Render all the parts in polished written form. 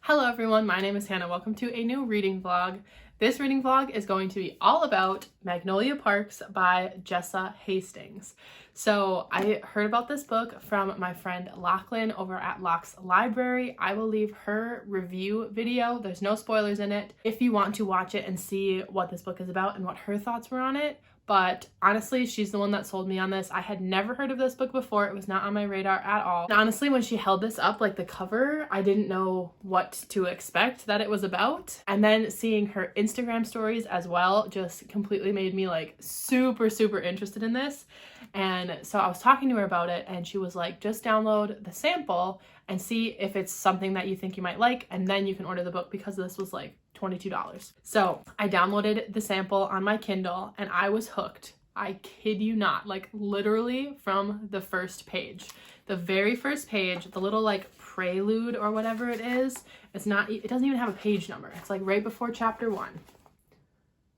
Hello everyone, my name is Hannah. Welcome to a new reading vlog. This reading vlog is going to be all about Magnolia Parks by Jessa Hastings. So I heard about this book from my friend Lochlyn over at Locke's Library. I will leave her review video. There's no spoilers in it if you want to watch it and see what this book is about and what her thoughts were on it. But honestly, she's the one that sold me on this. I had never heard of this book before. It was not on my radar at all. And honestly, when she held this up, like the cover, I didn't know what to expect that it was about. And then seeing her Instagram stories as well just completely made me like super interested in this. And so I was talking to her about it and she was like, just download the sample and see if it's something that you think you might like, and then you can order the book, because this was like $22. So I downloaded the sample on my Kindle and I was hooked. I kid you not, like literally from the first page. The very first page, the little like prelude or whatever it is, it doesn't even have a page number. It's like right before chapter 1.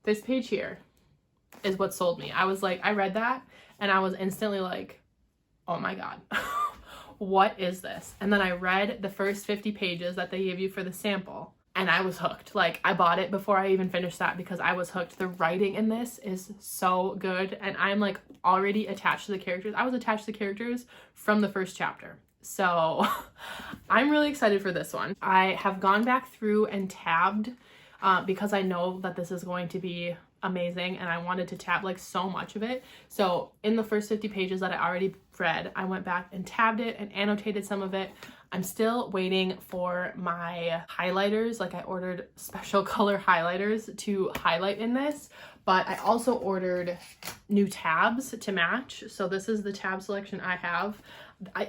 This page here is what sold me. I was like, I read that and I was instantly like, oh my God. What is this? And then I read the first 50 pages that they gave you for the sample and I was hooked. Like I bought it before I even finished that because I was hooked. The writing in this is so good and I'm like already attached to the characters. I was attached to the characters from the first chapter. So I'm really excited for this one. I have gone back through and tabbed because I know that this is going to be amazing and I wanted to tab like so much of it. So in the first 50 pages that I already read, I went back and tabbed it and annotated some of it. I'm still waiting for my highlighters. Like I ordered special color highlighters to highlight in this, but I also ordered new tabs to match. So this is the tab selection I have.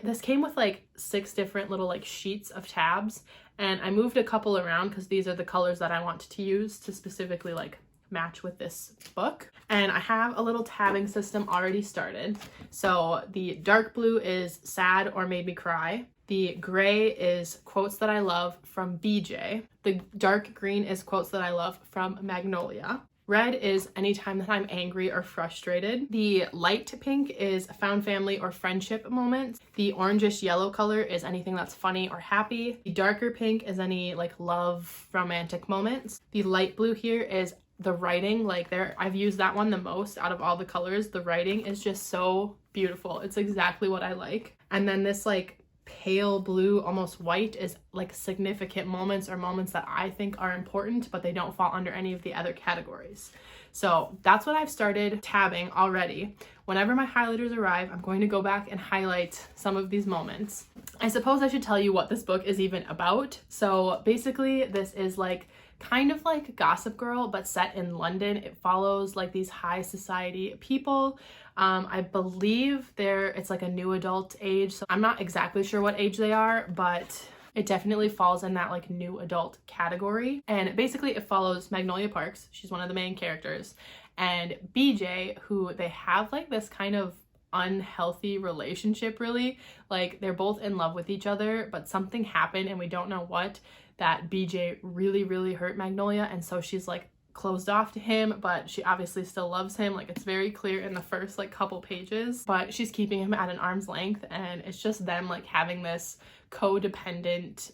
This came with like 6 different little like sheets of tabs, and I moved a couple around because these are the colors that I want to use to specifically like match with this book. And I have a little tabbing system already started. So the dark blue is sad or made me cry. The gray is quotes that I love from BJ. The dark green is quotes that I love from Magnolia. Red is anytime that I'm angry or frustrated. The light pink is found family or friendship moments. The orangish yellow color is anything that's funny or happy. The darker pink is any like love romantic moments. The light blue here is the writing. Like I've used that one the most out of all the colors. The writing is just so beautiful. It's exactly what I like. And then this like pale blue, almost white, is like significant moments or moments that I think are important, but they don't fall under any of the other categories. So that's what I've started tabbing already. Whenever my highlighters arrive, I'm going to go back and highlight some of these moments. I suppose I should tell you what this book is even about. So basically this is like kind of like Gossip Girl, but set in London. It follows like these high society people. I believe it's like a new adult age. So I'm not exactly sure what age they are, but it definitely falls in that like new adult category. And basically it follows Magnolia Parks. She's one of the main characters. And BJ, who they have like this kind of unhealthy relationship, really. Like they're both in love with each other, but something happened and we don't know what, that BJ really hurt Magnolia, and so she's like closed off to him, but she obviously still loves him. Like it's very clear in the first like couple pages, but she's keeping him at an arm's length, and it's just them like having this codependent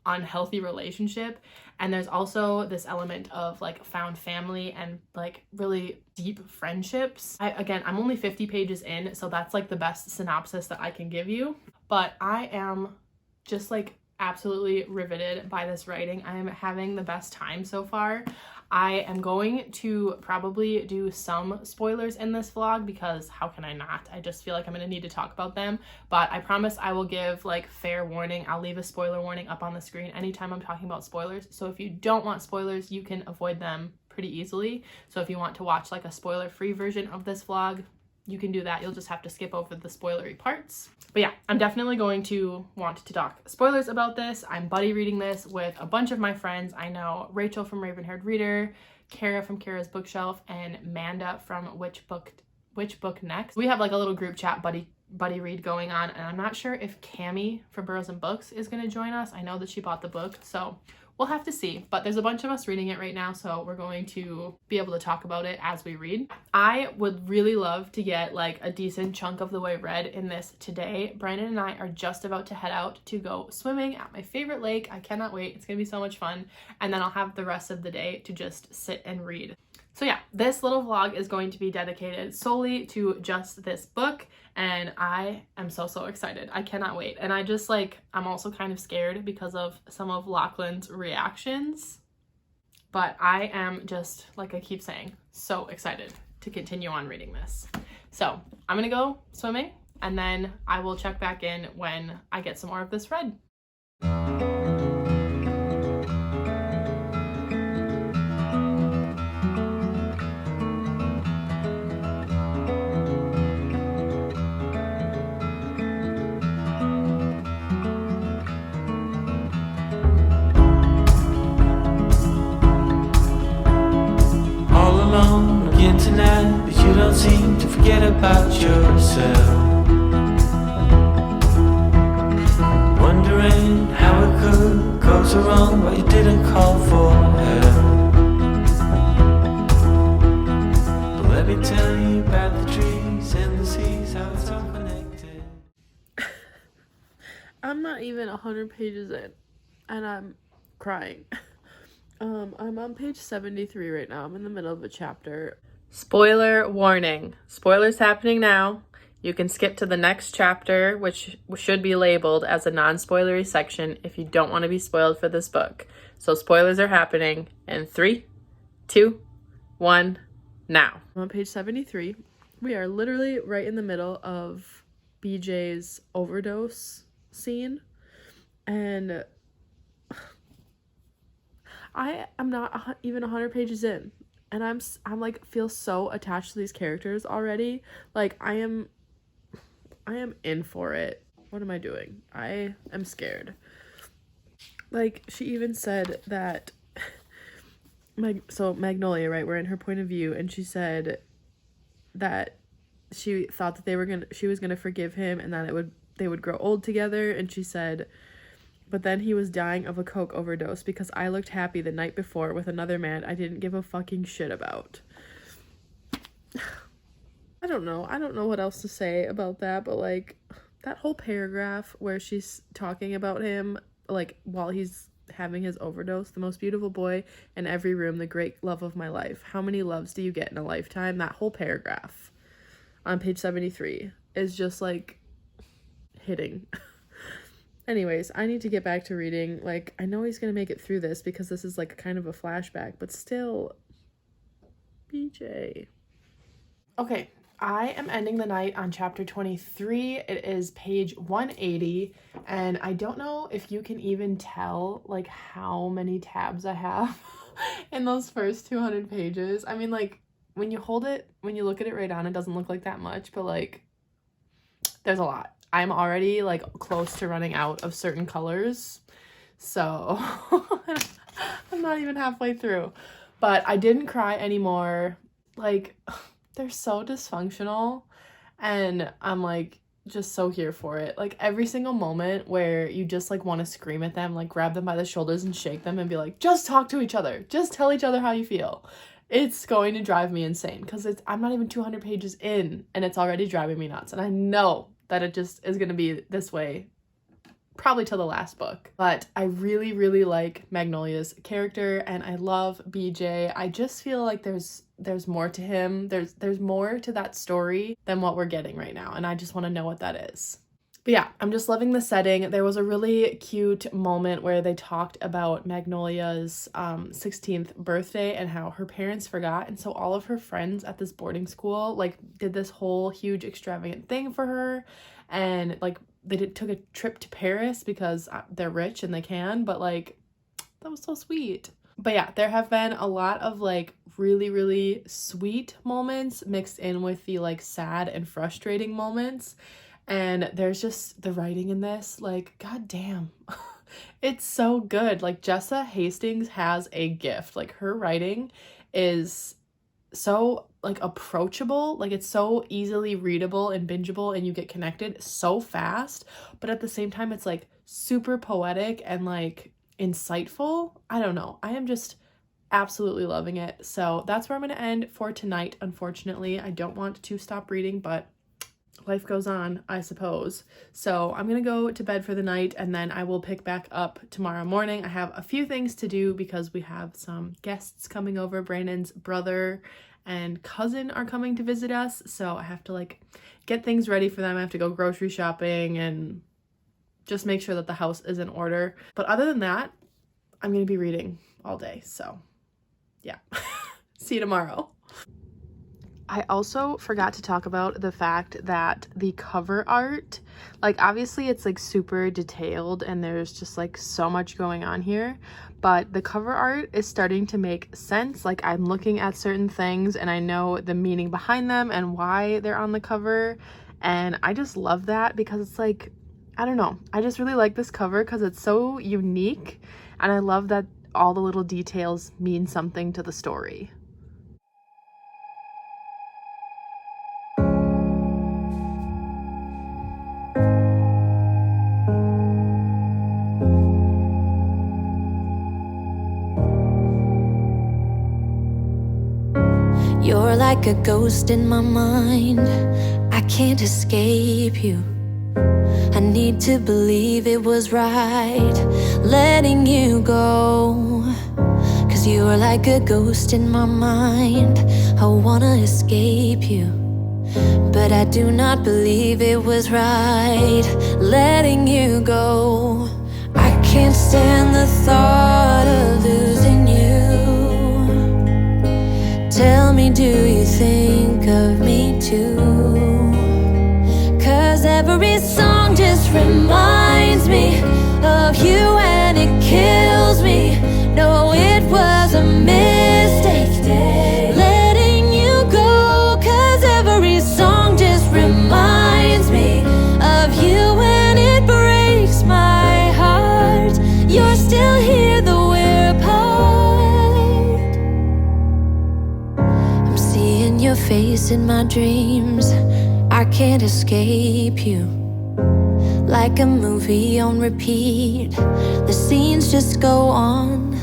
unhealthy relationship. And there's also this element of like found family and like really deep friendships. I'm only 50 pages in, so that's like the best synopsis that I can give you, but I am just like absolutely riveted by this writing. I am having the best time so far. I am going to probably do some spoilers in this vlog because how can I not? I just feel like I'm going to need to talk about them, but I promise I will give like fair warning. I'll leave a spoiler warning up on the screen anytime I'm talking about spoilers. So if you don't want spoilers, you can avoid them pretty easily. So if you want to watch like a spoiler-free version of this vlog, you can do that. You'll just have to skip over the spoilery parts. But yeah, I'm definitely going to want to talk spoilers about this. I'm buddy reading this with a bunch of my friends. I know Rachel from Raven-Haired Reader, Kara from Kara's Bookshelf, and Manda from Which Book Next. We have like a little group chat buddy buddy read going on, and I'm not sure if Cami from Burrows and Books is going to join us. I know that she bought the book, so we'll have to see, but there's a bunch of us reading it right now, so we're going to be able to talk about it as we read. I would really love to get like a decent chunk of the way read in this today. Brandon and I are just about to head out to go swimming at my favorite lake. I cannot wait. It's gonna be so much fun, and then I'll have the rest of the day to just sit and read. So yeah, this little vlog is going to be dedicated solely to just this book, and I am so excited. I cannot wait. And I'm also kind of scared because of some of Lochlyn's reactions, but I am just, like I keep saying, so excited to continue on reading this. So I'm gonna go swimming, and then I will check back in when I get some more of this read. Tonight, but you don't seem to forget about yourself. Wondering how it could go so wrong, but you didn't call for help. But let me tell you about the trees and the seas, how it's all connected. I'm not even 100 pages in, and I'm crying. I'm on page 73 right now. I'm in the middle of a chapter. Spoiler warning. Spoilers happening now. You can skip to the next chapter, which should be labeled as a non-spoilery section if you don't want to be spoiled for this book. So spoilers are happening in 3, 2, 1, now. I'm on page 73. We are literally right in the middle of BJ's overdose scene, and I am not even 100 pages in, and I'm like feel so attached to these characters already. Like I am in for it. What am I doing? I am scared. Like she even said that Magnolia, right, we're in her point of view, and she said that she thought that she was gonna forgive him and that they would grow old together, and she said, but then he was dying of a coke overdose because I looked happy the night before with another man I didn't give a fucking shit about. I don't know what else to say about that, but like that whole paragraph where she's talking about him like while he's having his overdose, the most beautiful boy in every room, the great love of my life. How many loves do you get in a lifetime? That whole paragraph on page 73 is just like hitting. Anyways, I need to get back to reading. Like, I know he's gonna make it through this because this is like kind of a flashback, but still, BJ. Okay, I am ending the night on chapter 23. It is page 180, and I don't know if you can even tell like how many tabs I have in those first 200 pages. I mean, like when you look at it right on, it doesn't look like that much, but like there's a lot. I'm already like close to running out of certain colors, so I'm not even halfway through, but I didn't cry anymore. Like they're so dysfunctional, and I'm like just so here for it. Like every single moment where you just like want to scream at them, like grab them by the shoulders and shake them and be like, just talk to each other, just tell each other how you feel. It's going to drive me insane because I'm not even 200 pages in and it's already driving me nuts, and I know that it just is going to be this way probably till the last book. But I really, really like Magnolia's character, and I love BJ. I just feel like there's more to him. There's more to that story than what we're getting right now, and I just want to know what that is. But yeah, I'm just loving the setting. There was a really cute moment where they talked about Magnolia's 16th birthday and how her parents forgot, and so all of her friends at this boarding school like did this whole huge extravagant thing for her, and like they took a trip to Paris because they're rich and they can, but like that was so sweet. But yeah, there have been a lot of like really, really sweet moments mixed in with the like sad and frustrating moments. And there's just the writing in this, like, goddamn, it's so good. Like, Jessa Hastings has a gift. Like, her writing is so like approachable, like it's so easily readable and bingeable, and you get connected so fast, but at the same time it's like super poetic and like insightful. I don't know, I am just absolutely loving it. So that's where I'm going to end for tonight. Unfortunately, I don't want to stop reading, but life goes on, I suppose. So I'm gonna go to bed for the night, and then I will pick back up tomorrow morning. I have a few things to do because we have some guests coming over. Brandon's brother and cousin are coming to visit us, so I have to like get things ready for them. I have to go grocery shopping and just make sure that the house is in order. But other than that, I'm gonna be reading all day. So yeah. See you tomorrow. I also forgot to talk about the fact that the cover art, like obviously it's like super detailed and there's just like so much going on here, but the cover art is starting to make sense. Like I'm looking at certain things and I know the meaning behind them and why they're on the cover, and I just love that because it's like, I don't know, I just really like this cover because it's so unique, and I love that all the little details mean something to the story. You're like a ghost in my mind, I can't escape you. I need to believe it was right letting you go, 'cause you are like a ghost in my mind. I wanna escape you, but I do not believe it was right letting you go. I can't stand the thought of losing you. Tell me, do you think of me too? 'Cause every song just reminds me of you, and it kills me. No, it was a mistake letting you go. 'Cause every song just reminds me of you, and it breaks my heart. You're still here though we're apart. I'm seeing your face in my dreams, I can't escape you. Like a movie on repeat, the scenes just go on.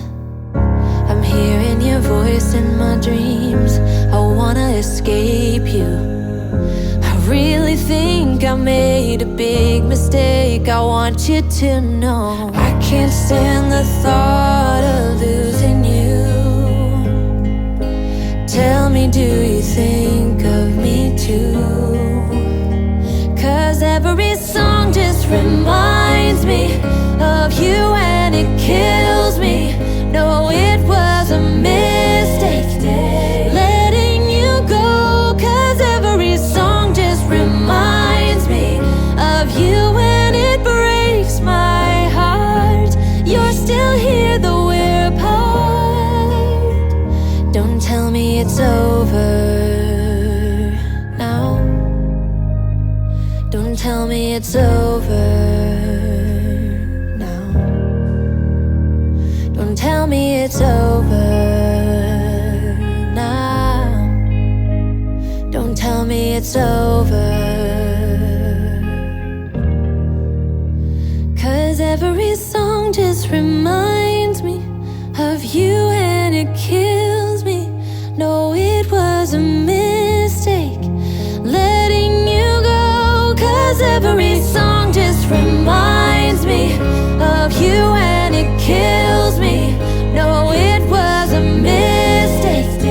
I'm hearing your voice in my dreams, I wanna escape you. I really think I made a big mistake, I want you to know. I can't stand the thought of losing you. Tell me, do you think of me too? 'Cause every song just reminds me of you, and it kills me. No, it was a mistake letting you go. 'Cause every song just reminds me of you, and it breaks my heart. You're still here though we're apart. Don't tell me it's over now. Don't tell me it's over now. Don't tell me it's over now. Don't tell me it's over. 'Cause every song just reminds me of you, and it kills me. No, it was a mistake letting you go. 'Cause every song just reminds me of you, and it kills me. No, it was a mistake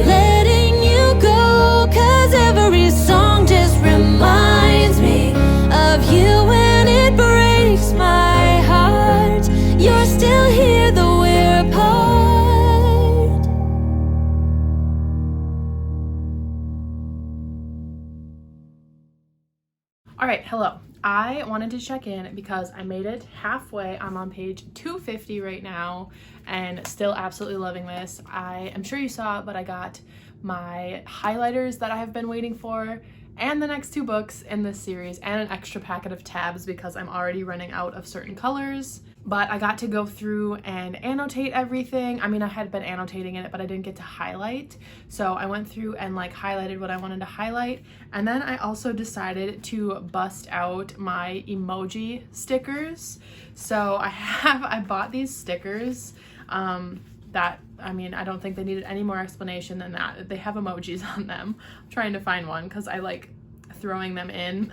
letting you go. 'Cause every song just reminds me of you, and it breaks my heart. You're still here though we're apart. All right, hello. I wanted to check in because I made it halfway. I'm on page 250 right now and still absolutely loving this. I am sure you saw, but I got my highlighters that I have been waiting for, and the next 2 books in this series, and an extra packet of tabs because I'm already running out of certain colors. but I got to go through and annotate everything. I mean, I had been annotating in it, but I didn't get to highlight. So I went through and like highlighted what I wanted to highlight. And then I also decided to bust out my emoji stickers. So I bought these stickers that, I mean, I don't think they needed any more explanation than that. They have emojis on them. I'm trying to find one because I like throwing them in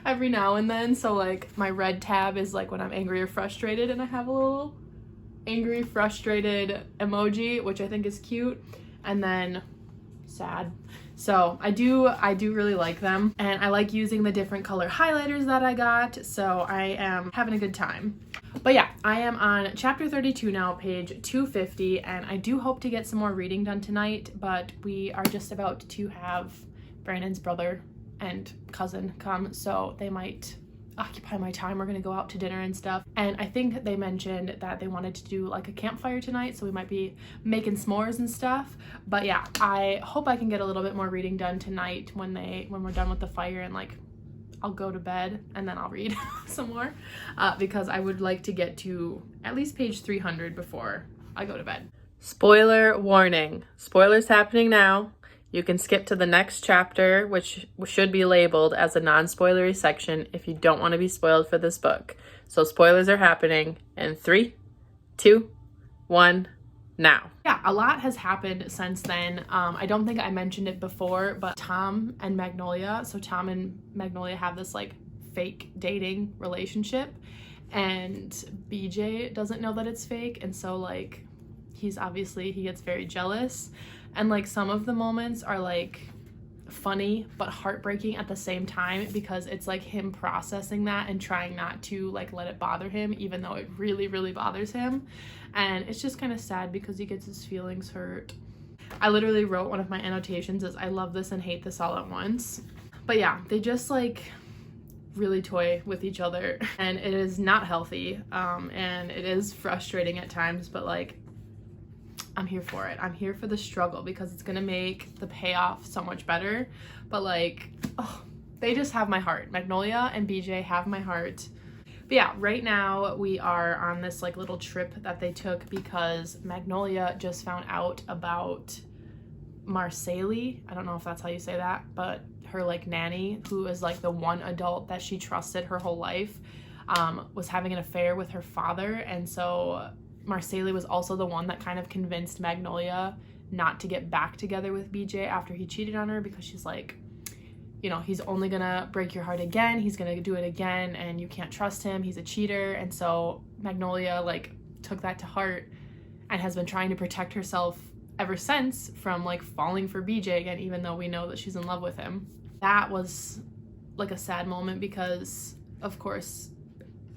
every now and then. So like my red tab is like when I'm angry or frustrated, and I have a little angry frustrated emoji, which I think is cute, and then sad. So I do really like them, and I like using the different color highlighters that I got, so I am having a good time. But yeah, I am on chapter 32 now, page 250, and I do hope to get some more reading done tonight, but we are just about to have Brandon's brother and cousin come, so they might occupy my time. We're gonna go out to dinner and stuff, and I think they mentioned that they wanted to do like a campfire tonight, so we might be making s'mores and stuff. But yeah, I hope I can get a little bit more reading done tonight when we're done with the fire, and like I'll go to bed and then I'll read some more because I would like to get to at least page 300 before I go to bed. Spoiler warning, spoilers happening now. You can skip to the next chapter, which should be labeled as a non-spoilery section if you don't want to be spoiled for this book. So spoilers are happening in 3, 2, 1, now. Yeah, a lot has happened since then. I don't think I mentioned it before, but Tom and Magnolia, so Tom and Magnolia have this like fake dating relationship, and BJ doesn't know that it's fake, and so like he gets very jealous. And like some of the moments are like funny but heartbreaking at the same time, because it's like him processing that and trying not to like let it bother him, even though it really, really bothers him. And it's just kind of sad because he gets his feelings hurt. I literally wrote one of my annotations as I love this and hate this all at once. But yeah, they just like really toy with each other, and it is not healthy, and it is frustrating at times, but like I'm here for it. I'm here for the struggle because it's gonna make the payoff so much better. But like, oh, they just have my heart. Magnolia and BJ have my heart. But yeah, right now we are on this like little trip that they took because Magnolia just found out about Marcelli. I don't know if that's how you say that, but her like nanny, who is like the one adult that she trusted her whole life, was having an affair with her father. And so Marcelli was also the one that kind of convinced Magnolia not to get back together with BJ after he cheated on her, because she's like, you know, he's only gonna break your heart again, he's gonna do it again, and you can't trust him, he's a cheater. And so Magnolia like took that to heart and has been trying to protect herself ever since from like falling for BJ again, even though we know that she's in love with him. That was like a sad moment because of course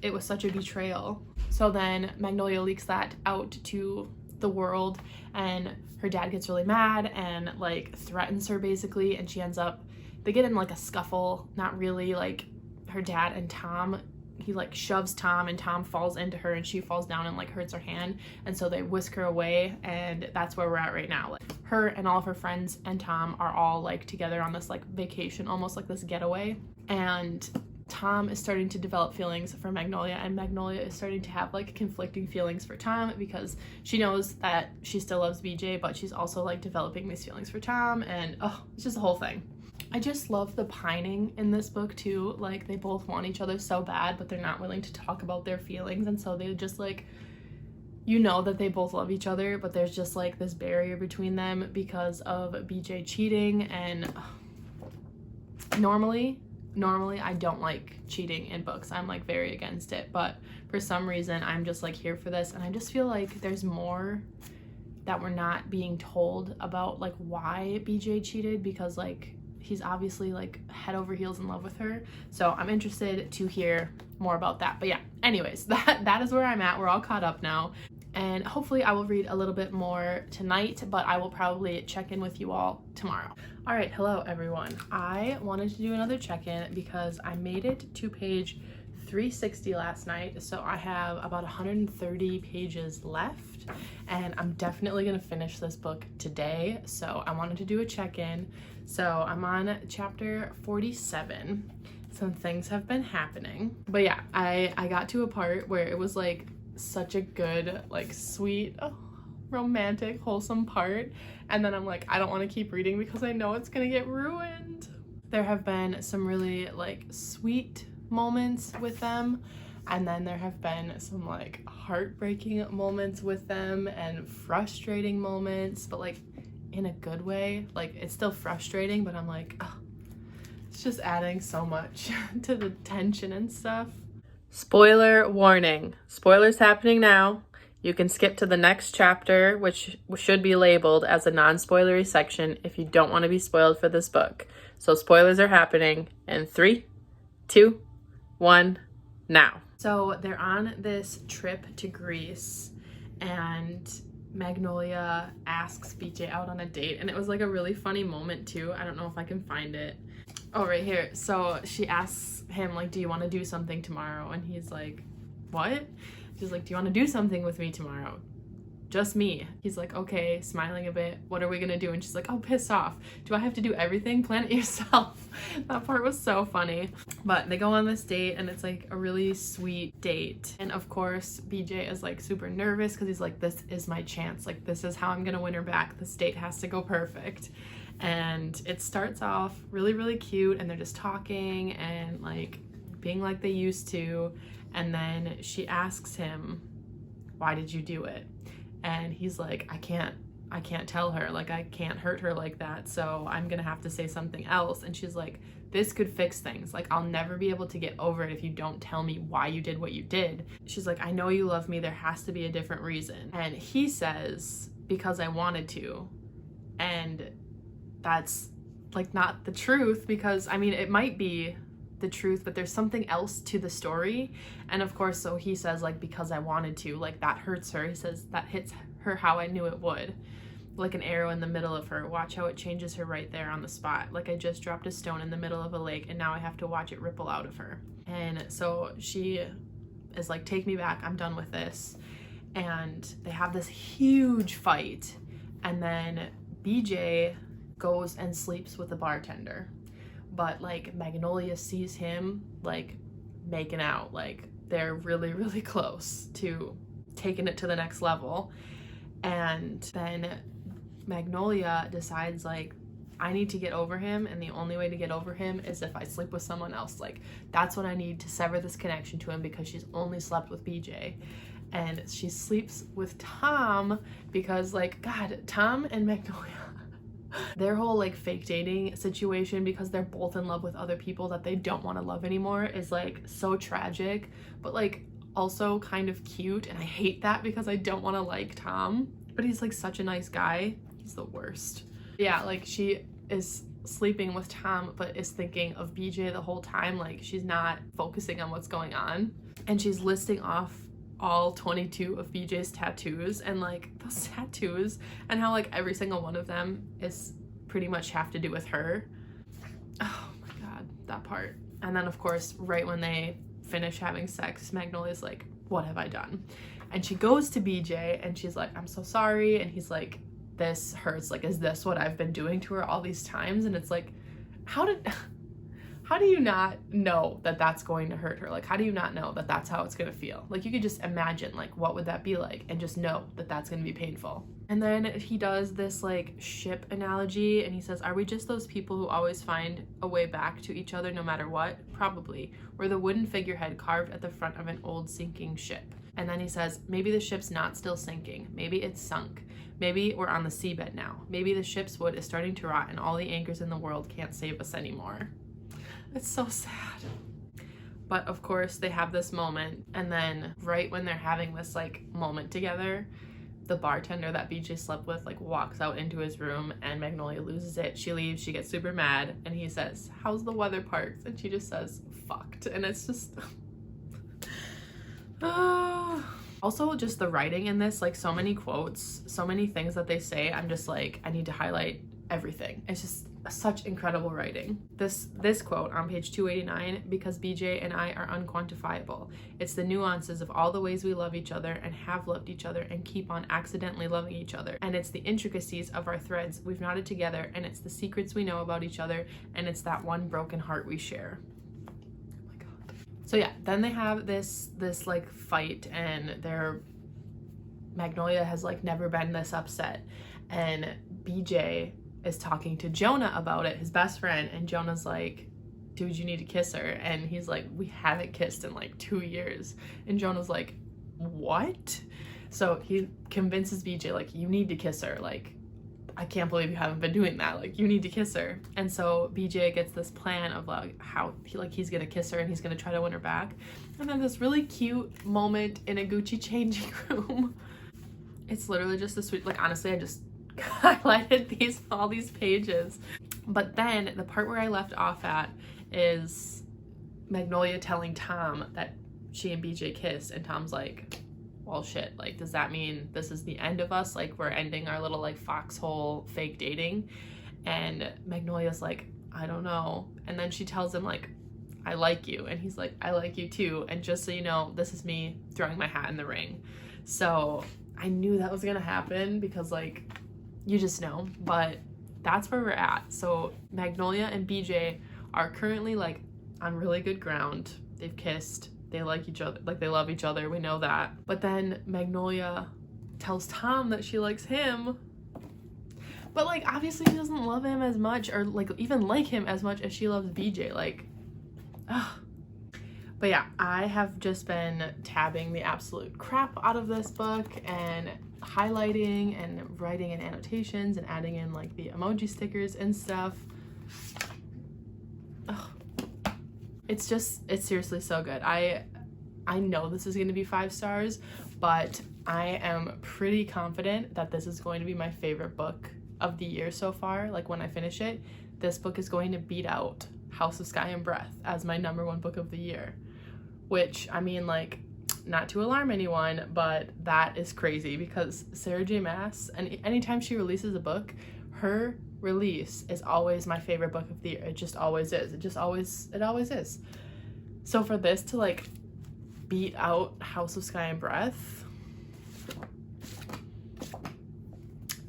it was such a betrayal. So then Magnolia leaks that out to the world, and her dad gets really mad and like threatens her basically, and they get in like a scuffle. Not really, like her dad and Tom, he like shoves Tom and Tom falls into her and she falls down and like hurts her hand, and so they whisk her away, and that's where we're at right now. Like her and all of her friends and Tom are all like together on this like vacation, almost like this getaway, and Tom is starting to develop feelings for Magnolia, and Magnolia is starting to have like conflicting feelings for Tom because she knows that she still loves BJ, but she's also like developing these feelings for Tom, and oh, it's just a whole thing. I just love the pining in this book too. Like they both want each other so bad, but they're not willing to talk about their feelings, and so they just like, you know that they both love each other, but there's just like this barrier between them because of BJ cheating. And normally I don't like cheating in books. I'm like very against it, but for some reason I'm just like here for this, and I just feel like there's more that we're not being told about like why BJ cheated, because like he's obviously like head over heels in love with her. So I'm interested to hear more about that. But yeah, anyways, that is where I'm at. We're all caught up now, and hopefully I will read a little bit more tonight, but I will probably check in with you all tomorrow. All right, hello everyone. I wanted to do another check-in because I made it to page 360 last night, so I have about 130 pages left, and I'm definitely gonna finish this book today, so I wanted to do a check-in. So I'm on chapter 47. Some things have been happening, but yeah, I got to a part where it was like such a good, like, sweet, romantic, wholesome part. And then I'm like, I don't want to keep reading because I know it's gonna get ruined. There have been some really, like, sweet moments with them, and then there have been some, like, heartbreaking moments with them and frustrating moments, but, like, in a good way. Like, it's still frustrating, but I'm like, oh, it's just adding so much to the tension and stuff. Spoiler warning. Spoilers happening now. You can skip to the next chapter, which should be labeled as a non-spoilery section if you don't want to be spoiled for this book. So spoilers are happening in 3, 2, 1, now. So they're on this trip to Greece, and Magnolia asks BJ out on a date, and it was like a really funny moment too. I don't know if I can find it. Oh, right here. So she asks him, like, do you want to do something tomorrow? And he's like, what? She's like, do you want to do something with me tomorrow? Just me. He's like, okay, smiling a bit. What are we gonna do? And she's like, oh, piss off. Do I have to do everything? Plan it yourself. That part was so funny. But they go on this date, and it's like a really sweet date. And of course, BJ is like super nervous because he's like, this is my chance. Like, this is how I'm gonna win her back. This date has to go perfect. And it starts off really, really cute, and they're just talking and like being like they used to. And then she asks him, why did you do it? And he's like, I can't tell her, like, I can't hurt her like that, so I'm gonna have to say something else. And she's like, this could fix things. Like, I'll never be able to get over it if you don't tell me why you did what you did. She's like, I know you love me, there has to be a different reason. And he says, because I wanted to. And that's like not the truth, because I mean, it might be the truth, but there's something else to the story. And of course, so he says, like, because I wanted to, like, that hurts her. He says that hits her how I knew it would, like an arrow in the middle of her. Watch how it changes her right there on the spot. Like, I just dropped a stone in the middle of a lake, and now I have to watch it ripple out of her. And so she is like, take me back, I'm done with this. And they have this huge fight, and then BJ goes and sleeps with the bartender. But like, Magnolia sees him like making out, like they're really, really close to taking it to the next level. And then Magnolia decides, like, I need to get over him, and the only way to get over him is if I sleep with someone else. Like, that's what I need to sever this connection to him, because she's only slept with BJ. And she sleeps with Tom because, like, God, Tom and Magnolia, their whole like fake dating situation, because they're both in love with other people that they don't want to love anymore, is like so tragic, but like also kind of cute. And I hate that because I don't want to like Tom, but he's like such a nice guy. He's the worst. Yeah, like, she is sleeping with Tom but is thinking of BJ the whole time. Like, she's not focusing on what's going on, and she's listing off all 22 of BJ's tattoos, and like those tattoos, and how like every single one of them is pretty much have to do with her. Oh my god, that part. And then of course, right when they finish having sex, Magnolia's like, what have I done? And she goes to BJ and she's like, I'm so sorry. And he's like, this hurts. Like, is this what I've been doing to her all these times? And it's like, how do you not know that that's going to hurt her? Like, how do you not know that that's how it's going to feel? Like, you could just imagine, like, what would that be like, and just know that that's going to be painful. And then he does this, like, ship analogy, and he says, are we just those people who always find a way back to each other no matter what? Probably. We're the wooden figurehead carved at the front of an old sinking ship. And then he says, maybe the ship's not still sinking. Maybe it's sunk. Maybe we're on the seabed now. Maybe the ship's wood is starting to rot, and all the anchors in the world can't save us anymore. It's so sad. But of course, they have this moment, and then right when they're having this like moment together, the bartender that BJ slept with like walks out into his room, and Magnolia loses it. She leaves, she gets super mad, and he says, how's the weather, Parks? And she just says, fucked. And it's just also just the writing in this, like, so many quotes, so many things that they say, I'm just like, I need to highlight everything. It's just such incredible writing. This quote on page 289, because BJ and I are unquantifiable. It's the nuances of all the ways we love each other and have loved each other and keep on accidentally loving each other. And it's the intricacies of our threads we've knotted together, and it's the secrets we know about each other, and it's that one broken heart we share. Oh my god. So yeah, then they have this like fight, and Magnolia has like never been this upset, and BJ is talking to Jonah about it, his best friend, and Jonah's like, dude, you need to kiss her. And he's like, we haven't kissed in like 2 years. And Jonah's like, what? So he convinces BJ, like, you need to kiss her. Like, I can't believe you haven't been doing that. Like, you need to kiss her. And so BJ gets this plan of like how he's gonna kiss her and he's gonna try to win her back. And then this really cute moment in a Gucci changing room. It's literally just a sweet, like, honestly, I just highlighted all these pages. But then the part where I left off at is Magnolia telling Tom that she and BJ kissed, and Tom's like, well, shit, like, does that mean this is the end of us? Like, we're ending our little like foxhole fake dating? And Magnolia's like, I don't know. And then she tells him like, I like you. And he's like, I like you too. And just so you know, this is me throwing my hat in the ring. So I knew that was gonna happen because, like, you just know. But that's where we're at. So Magnolia and BJ are currently like on really good ground. They've kissed, they like each other, like they love each other, we know that. But then Magnolia tells Tom that she likes him, but like obviously she doesn't love him as much, or like even like him as much as she loves BJ. Like, ugh. But yeah, I have just been tabbing the absolute crap out of this book and highlighting and writing in annotations and adding in like the emoji stickers and stuff. Ugh. It's seriously so good. I know this is going to be 5 stars, but I am pretty confident that this is going to be my favorite book of the year so far. Like, when I finish it, this book is going to beat out House of Sky and Breath as my #1 book of the year, which, I mean, like, not to alarm anyone, but that is crazy because Sarah J. Maas, and anytime she releases a book, her release is always my favorite book of the year. It just always is. It always is. So for this to like beat out House of Sky and Breath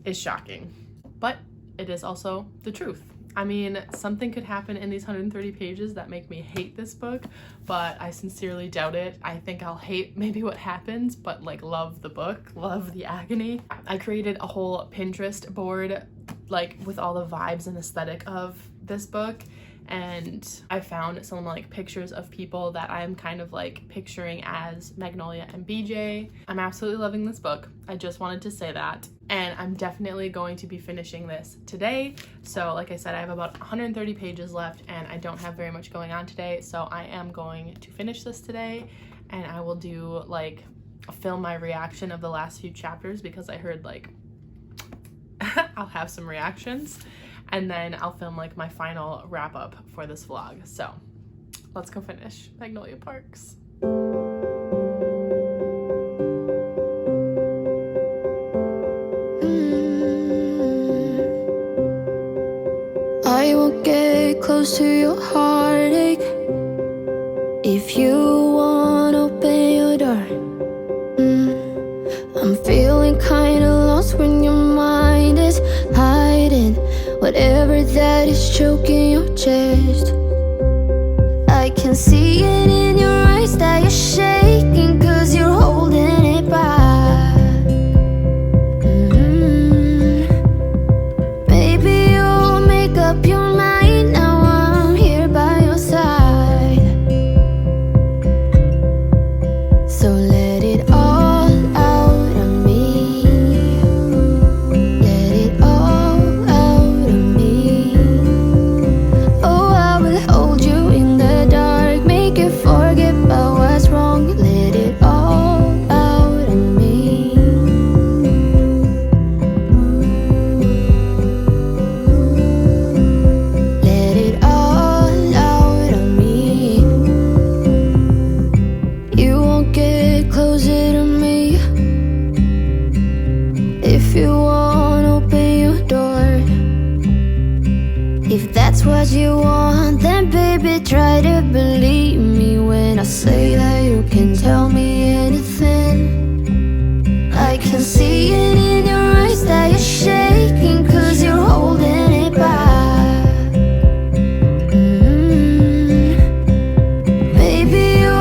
is shocking, but it is also the truth. I mean, something could happen in these 130 pages that make me hate this book, but I sincerely doubt it. I think I'll hate maybe what happens, but like love the book, love the agony. I created a whole Pinterest board like with all the vibes and aesthetic of this book, and I found some like pictures of people that I'm kind of like picturing as Magnolia and BJ. I'm absolutely loving this book. I just wanted to say that. And I'm definitely going to be finishing this today. So like I said, I have about 130 pages left and I don't have very much going on today. So I am going to finish this today, and I will do like film my reaction of the last few chapters because I heard like I'll have some reactions, and then I'll film like my final wrap up for this vlog. So let's go finish Magnolia Parks. I will get close to your heartache if you won't open your door. I'm feeling kinda lost when your mind is hiding whatever that is choking your chest. I can see it in your eyes that you're shaking 'cause you're holding it back. Maybe you'll make up your mind now. I'm here by your side. So let it all out of me. Let it all out of me. Oh, I will hold you in the dark, make you forget about what's wrong. Let it all out of me. Let it all out of me. You won't get closer to me if you won't open your door. If that's what you want, then baby try to believe me when I say that you can tell me anything. I can see it in your eyes that you're shaking 'cause you're holding it back. Maybe you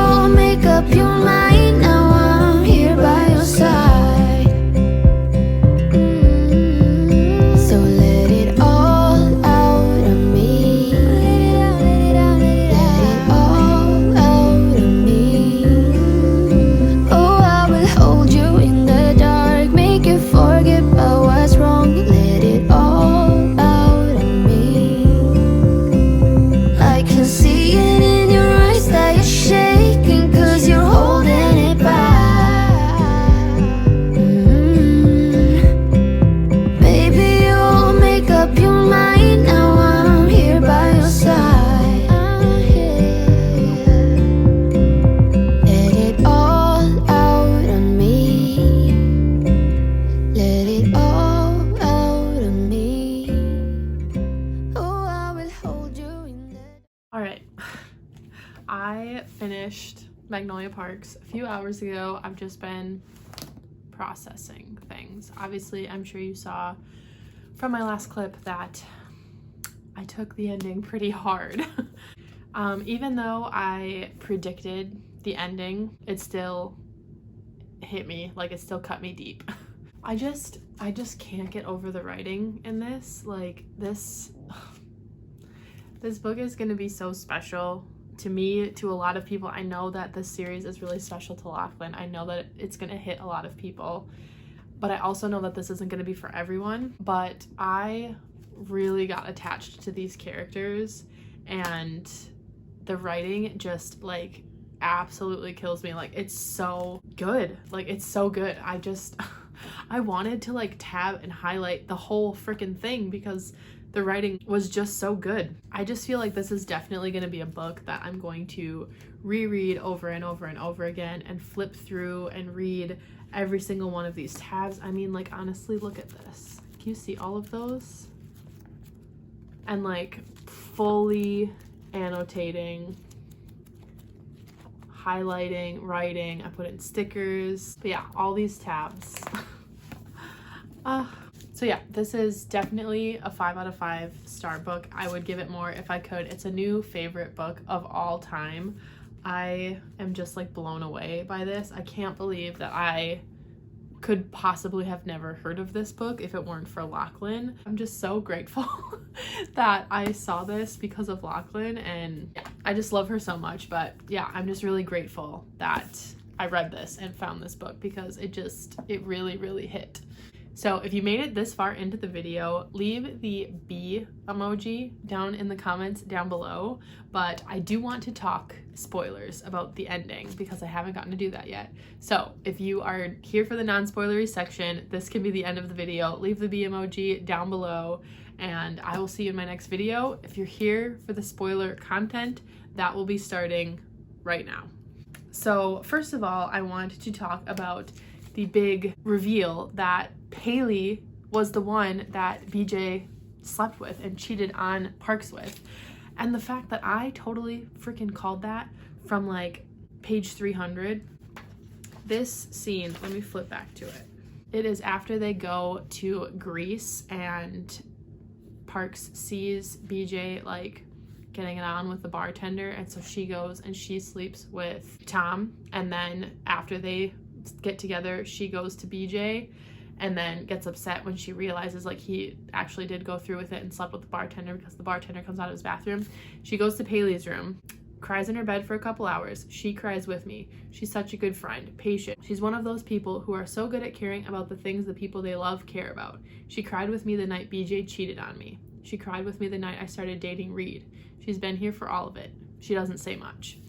Magnolia Parks a few hours ago. I've just been processing things. Obviously, I'm sure you saw from my last clip that I took the ending pretty hard. Even though I predicted the ending, it still hit me, like it still cut me deep. I just can't get over the writing in this. Like this book is gonna be so special to me, to a lot of people. I know that this series is really special to Lochlyn. I know that it's gonna hit a lot of people, but I also know that this isn't gonna be for everyone. But I really got attached to these characters, and the writing just like absolutely kills me. Like it's so good. Like it's so good. I wanted to like tab and highlight the whole freaking thing because the writing was just so good. I just feel like this is definitely going to be a book that I'm going to reread over and over and over again and flip through and read every single one of these tabs. I mean, like, honestly, look at this. Can you see all of those? And like fully annotating, highlighting, writing. I put in stickers. But yeah, all these tabs. So yeah, this is definitely a 5 out of 5 star book. I would give it more if I could. It's a new favorite book of all time. I am just like blown away by this. I can't believe that I could possibly have never heard of this book if it weren't for Lochlyn. I'm just so grateful that I saw this because of Lochlyn, and yeah, I just love her so much. But yeah, I'm just really grateful that I read this and found this book because it really, really hit. So if you made it this far into the video, leave the bee emoji down in the comments down below. But I do want to talk spoilers about the ending because I haven't gotten to do that yet. So if you are here for the non-spoilery section, this can be the end of the video. Leave the bee emoji down below and I will see you in my next video. If you're here for the spoiler content, that will be starting right now. So first of all, I want to talk about the big reveal that Paley was the one that BJ slept with and cheated on Parks with. And the fact that I totally freaking called that from like page 300. This scene, let me flip back to it. It is after they go to Greece and Parks sees BJ like getting it on with the bartender, and so she goes and she sleeps with Tom, and then after they get together she goes to BJ and then gets upset when she realizes like he actually did go through with it and slept with the bartender because the bartender comes out of his bathroom. She goes to Paley's room, cries in her bed for a couple hours. She cries with me. She's such a good friend, patient. She's one of those people who are so good at caring about the things the people they love care about. She cried with me the night BJ cheated on me. She cried with me the night I started dating Reed. She's been here for all of it. She doesn't say much.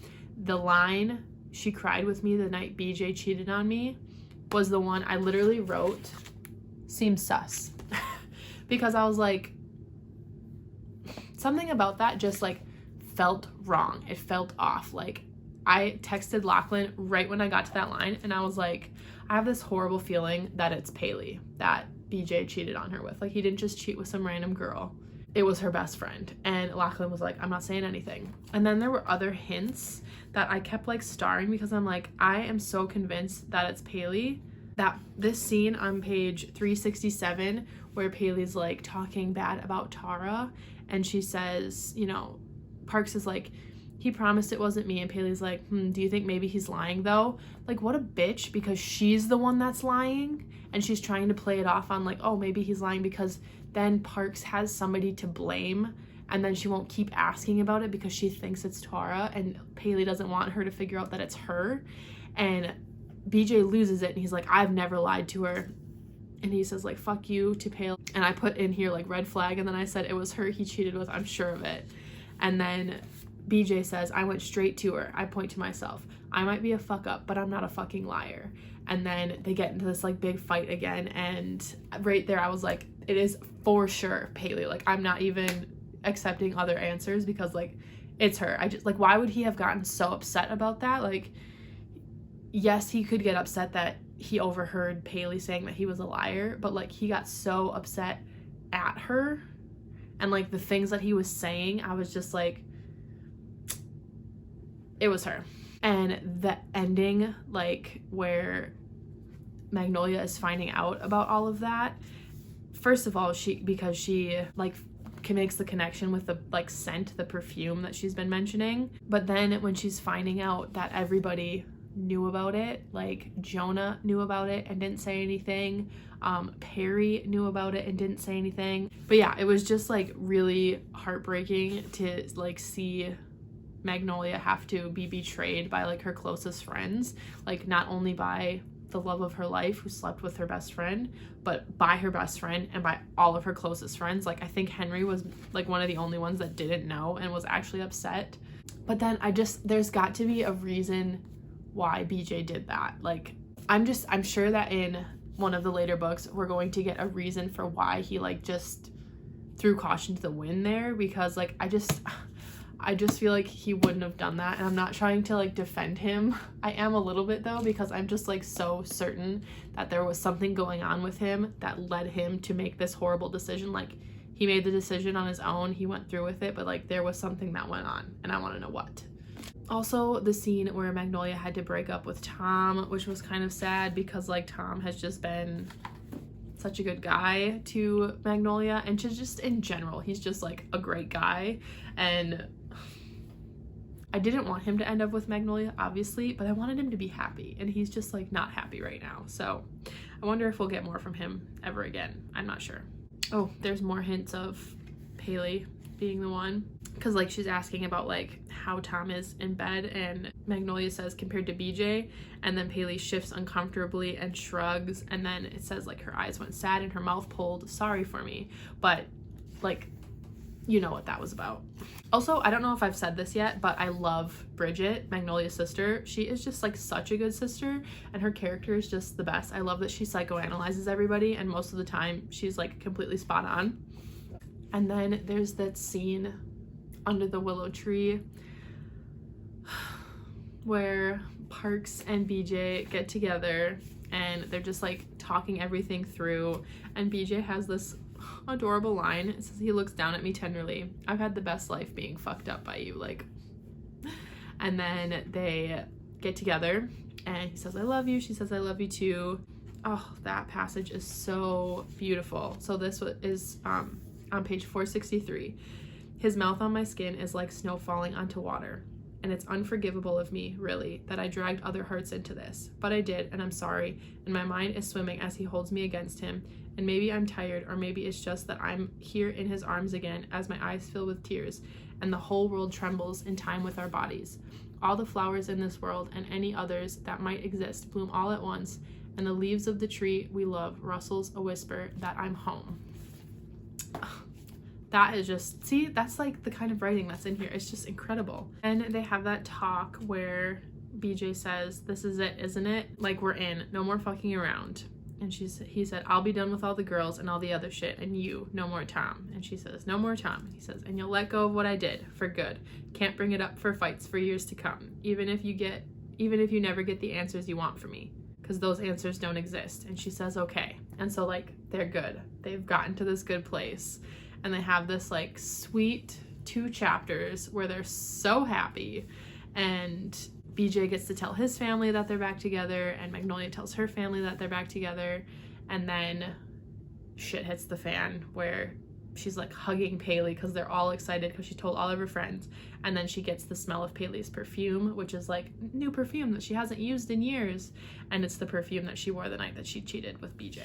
The line, "She cried with me the night BJ cheated on me," was the one I literally wrote, seems sus. Because I was like, something about that just like felt wrong. It felt off. Like I texted Lochlyn right when I got to that line and I was like, I have this horrible feeling that it's Paley that BJ cheated on her with. Like he didn't just cheat with some random girl. It was her best friend. And Lochlyn was like, I'm not saying anything. And then there were other hints that I kept like starring because I'm like, I am so convinced that it's Paley. That this scene on page 367 where Paley's like talking bad about Tara and she says, you know, Parks is like, he promised it wasn't me, and Paley's like, do you think maybe he's lying though? Like what a bitch, because she's the one that's lying and she's trying to play it off on like, oh, maybe he's lying because then Parks has somebody to blame, and then she won't keep asking about it because she thinks it's Tara and Paley doesn't want her to figure out that it's her. And BJ loses it and he's like, I've never lied to her. And he says like, fuck you to Paley. And I put in here like red flag, and then I said it was her he cheated with, I'm sure of it. And then BJ says, I went straight to her. I point to myself. I might be a fuck up, but I'm not a fucking liar. And then they get into this like big fight again, and right there I was like, it is for sure Paley. Like I'm not even accepting other answers because like it's her. I just like, why would he have gotten so upset about that? Like, yes, he could get upset that he overheard Paley saying that he was a liar, but like he got so upset at her and like the things that he was saying, I was just like, it was her. And the ending, like where Magnolia is finding out about all of that, first of all, because she like makes the connection with the like scent, the perfume that she's been mentioning. But then when she's finding out that everybody knew about it, like Jonah knew about it and didn't say anything, Perry knew about it and didn't say anything. But yeah, it was just like really heartbreaking to like see Magnolia have to be betrayed by like her closest friends, like not only by the love of her life who slept with her best friend, but by her best friend and by all of her closest friends. Like I think Henry was like one of the only ones that didn't know and was actually upset. But then there's got to be a reason why BJ did that. Like I'm sure that in one of the later books we're going to get a reason for why he like just threw caution to the wind there, because like I just feel like he wouldn't have done that. And I'm not trying to like defend him. I am a little bit though, because I'm just like so certain that there was something going on with him that led him to make this horrible decision. Like he made the decision on his own, he went through with it, but like there was something that went on and I want to know what. Also, the scene where Magnolia had to break up with Tom, which was kind of sad because like Tom has just been such a good guy to Magnolia, and just in general he's just like a great guy. And I didn't want him to end up with Magnolia, obviously, but I wanted him to be happy, and he's just like not happy right now. So I wonder if we'll get more from him ever again. I'm not sure. Oh, there's more hints of Paley being the one, because like she's asking about like how Tom is in bed, and Magnolia says compared to BJ, and then Paley shifts uncomfortably and shrugs, and then it says like her eyes went sad and her mouth pulled, sorry for me. But like, you know what that was about. Also, I don't know if I've said this yet, but I love Bridget, Magnolia's sister. She is just like such a good sister, and her character is just the best. I love that she psychoanalyzes everybody, and most of the time she's like completely spot on. And then there's that scene under the willow tree where Parks and BJ get together and they're just like talking everything through, and BJ has this adorable line. It says, he looks down at me tenderly, I've had the best life being fucked up by you, like. And then they get together and he says, I love you. She says, I love you too. Oh, that passage is so beautiful. So this is on page 463. His mouth on my skin is like snow falling onto water, and it's unforgivable of me, really, that I dragged other hearts into this. But I did, and I'm sorry, and my mind is swimming as he holds me against him, and maybe I'm tired, or maybe it's just that I'm here in his arms again as my eyes fill with tears, and the whole world trembles in time with our bodies. All the flowers in this world, and any others that might exist, bloom all at once, and the leaves of the tree we love rustles a whisper that I'm home. That is just, see, that's like the kind of writing that's in here. It's just incredible. And they have that talk where BJ says, this is it, isn't it? Like, we're in, no more fucking around. And he said, I'll be done with all the girls and all the other shit, and you, no more Tom. And she says, no more Tom. He says, and you'll let go of what I did for good. Can't bring it up for fights for years to come, even if you never get the answers you want from me, because those answers don't exist. And she says, okay. And so like, they're good. They've gotten to this good place. And they have this like sweet 2 chapters where they're so happy, and BJ gets to tell his family that they're back together, and Magnolia tells her family that they're back together, and then shit hits the fan where she's like hugging Paley because they're all excited because she told all of her friends, and then she gets the smell of Paley's perfume, which is like new perfume that she hasn't used in years, and it's the perfume that she wore the night that she cheated with BJ.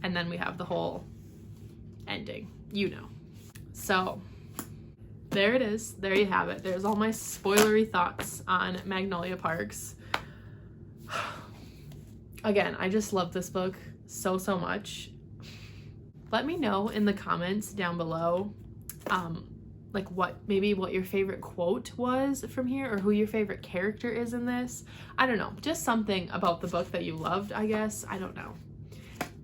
And then we have the whole ending, you know. So there it is. There you have it. There's all my spoilery thoughts on Magnolia Parks. Again, I just love this book so much. Let me know in the comments down below like what your favorite quote was from here, or who your favorite character is in this. I don't know, just something about the book that you loved, I guess. I don't know.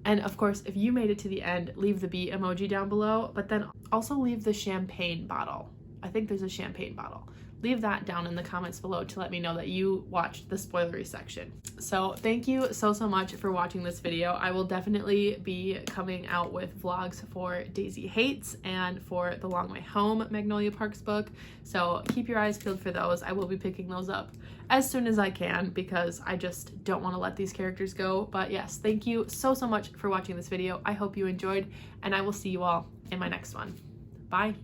And of course, if you made it to the end, leave the bee emoji down below, but then also leave the champagne bottle. I think there's a champagne bottle. Leave that down in the comments below to let me know that you watched the spoilery section. So thank you so much for watching this video. I will definitely be coming out with vlogs for Daisy Hates and for The Long Way Home Magnolia Parks book. So keep your eyes peeled for those. I will be picking those up as soon as I can because I just don't want to let these characters go. But yes, thank you so much for watching this video. I hope you enjoyed, and I will see you all in my next one. Bye.